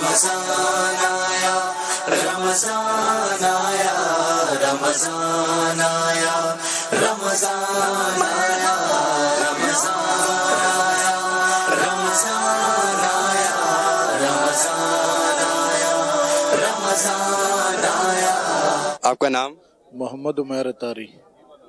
رمضان آیا، رمضان آیا، رمضان آیا، رمضان آیا، رمضان آیا، رمضان آیا، رمضان آیا، رمضان آیا۔ آپ کا نام؟ محمد عمیر اتاری۔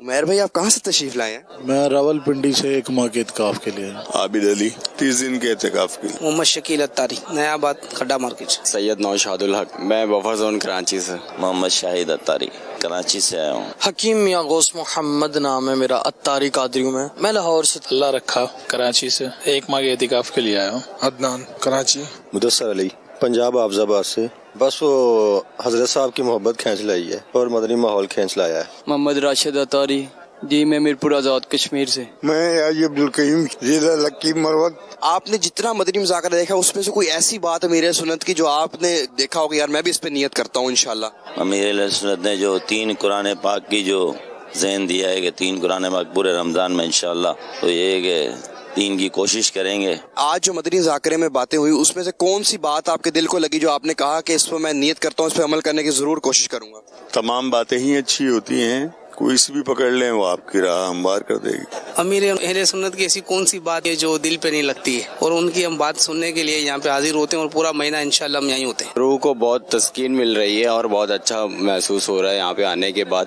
عمیر بھائی آپ کہاں سے تشریف لائے ہیں؟ میں راول پنڈی سے ایک ماہ کے اعتکاف کے لیے۔ عابد علی 30 دن کے اعتکاف کے لیے۔ محمد شکیل اتاری، نیا آباد کھڈا مارکیٹ۔ سید نوشاد الحق، میں بفر زون کراچی سے۔ محمد شاہد اتاری، کراچی سے آیا ہوں۔ حکیم میاں غوث محمد نام ہے میرا، اتاری قادری ہوں میں لاہور سے۔ اللہ رکھا، کراچی سے ایک ماہ کے اعتکاف کے لیے آیا ہوں۔ عدنان، کراچی۔ مدثر علی، پنجاب حافظ آباد سے۔ بس وہ حضرت صاحب کی محبت کھینچ لائی ہے اور مدنی ماحول کھینچ لایا ہے۔ محمد راشد اتاری، جی میں میرپور آزاد کشمیر سے۔ میں حاجی عبدالقیوم، ضلع لکی مروت۔ آپ نے جتنا مدنی مذاکرہ دیکھا اس میں سے کوئی ایسی بات امیر سنت کی جو آپ نے دیکھا ہوگا یار میں بھی اس پہ نیت کرتا ہوں انشاءاللہ؟ امیر علیہ سنت نے جو 3 قرآن پاک کی جو ذہن دیا ہے کہ 3 قرآن پاک پورے رمضان میں انشاءاللہ، تو یہ ہے کہ 3 کی کوشش کریں گے۔ آج جو مدنی مذاکرے میں باتیں ہوئی اس میں سے کون سی بات آپ کے دل کو لگی جو آپ نے کہا کہ اس پہ میں نیت کرتا ہوں، اس پہ عمل کرنے کی ضرور کوشش کروں گا؟ تمام باتیں ہی اچھی ہوتی ہیں، کوئی سی بھی پکڑ لیں وہ آپ کی راہ ہموار کر دے گی۔ امیر اہل سنت کی ایسی کون سی بات ہے جو دل پہ نہیں لگتی ہے، اور ان کی ہم بات سننے کے لیے یہاں پہ حاضر ہوتے ہیں، اور پورا مہینہ انشاءاللہ ہم یہیں ہوتے ہیں۔ روح کو بہت تسکین مل رہی ہے اور بہت اچھا محسوس ہو رہا ہے یہاں پہ آنے کے بعد۔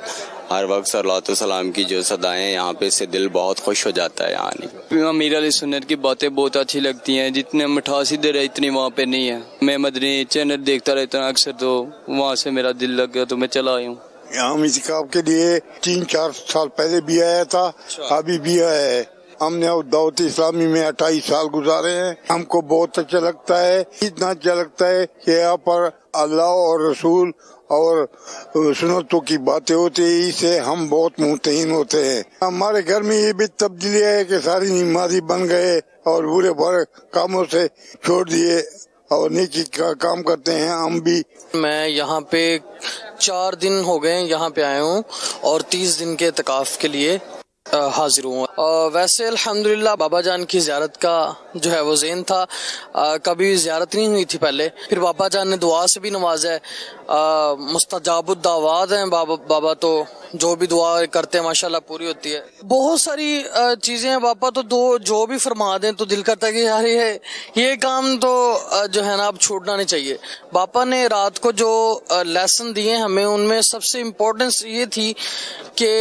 ہر وقت صلوات و سلام کی جو صدائیں یہاں پہ، اس سے دل بہت خوش ہو جاتا ہے آنے کے۔ امیر علیہ سنت کی باتیں بہت اچھی لگتی ہیں، جتنے مٹھاس ادھر ہے اتنی وہاں پہ نہیں ہے۔ میں مدنی چینل دیکھتا رہتا ہوں اکثر، تو وہاں سے میرا دل لگ گیا تو میں چلا آیا ہوں۔ ہم اعتکاف کے لیے 3-4 سال پہلے بھی آیا تھا، ابھی بھی آیا ہے۔ ہم نے دعوت اسلامی میں 28 سال گزارے ہیں۔ ہم کو بہت اچھا لگتا ہے، اتنا اچھا لگتا ہے کہ یہاں پر اللہ اور رسول اور سنتوں کی باتیں ہوتی ہیں، اس سے ہم بہت مطمئن ہوتے ہیں۔ ہمارے گھر میں یہ بھی تبدیلی ہے کہ ساری نمازی بن گئے اور برے برے کاموں سے چھوڑ دیے اور نیکی کا کام کرتے ہیں ہم بھی۔ میں یہاں پہ 4 دن ہو گئے یہاں پہ آیا ہوں اور 30 دن کے اعتکاف کے لیے حاضر ہوں۔ ویسے الحمدللہ بابا جان کی زیارت کا جو ہے وہ ذہن تھا، کبھی زیارت نہیں ہوئی تھی پہلے، پھر بابا جان نے دعا سے بھی نوازا ہے۔ مستجاب الدعوات ہیں بابا، تو جو بھی دعا کرتے ہیں ماشاءاللہ پوری ہوتی ہے۔ بہت ساری چیزیں ہیں بابا، تو جو بھی فرما دیں تو دل کرتا ہے کہ یار یہ کام تو جو ہے نا اب چھوڑنا نہیں چاہیے۔ باپا نے رات کو جو لیسن دیے ہمیں، ان میں سب سے امپورٹنس یہ تھی کہ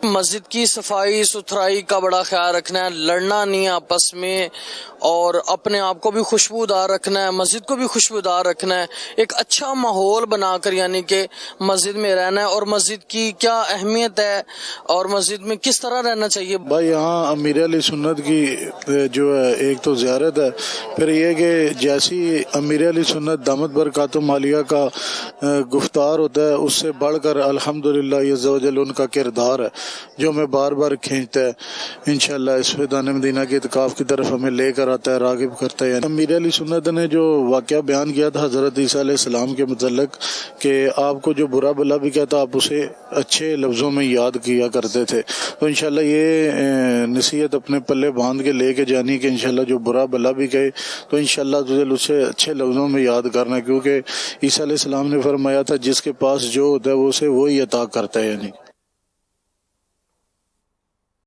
مسجد کی صفائی ستھرائی کا بڑا خیال رکھنا ہے، لڑنا نہیں آپس میں، اور اپنے آپ کو بھی خوشبودار رکھنا ہے، مسجد کو بھی خوشبودار رکھنا ہے، ایک اچھا ماحول بنا کر یعنی کہ مسجد میں رہنا ہے، اور مسجد کی کیا اہمیت ہے اور مسجد میں کس طرح رہنا چاہیے۔ بھائی یہاں امیر علی سنت کی جو ہے ایک تو زیارت ہے، پھر یہ کہ جیسی امیر علی سنت دامت برکاتہم عالیہ کا گفتار ہوتا ہے، اس سے بڑھ کر الحمدللہ عز و جل ان کا کردار ہے جو ہمیں بار بار کھینچتا ہے۔ انشاءاللہ اس فیضان مدینہ کے اعتکاف کی طرف ہمیں لے کر آتا ہے، راغب کرتا ہے۔ یعنی امیر علی سنت نے جو واقعہ بیان کیا تھا حضرت عیسیٰ علیہ السلام کے متعلق کہ آپ کو جو برا بلا بھی کہتا آپ اسے اچھے لفظوں میں یاد کیا کرتے تھے، تو انشاءاللہ یہ نصیحت اپنے پلے باندھ کے لے کے جانی کہ انشاءاللہ جو برا بلا بھی کہے تو انشاءاللہ تجھے اسے اچھے لفظوں میں یاد کرنا، کیونکہ عیسیٰ علیہ السلام نے فرمایا تھا جس کے پاس جو ہوتا ہے وہ اسے وہی عطا کرتا ہے۔ یعنی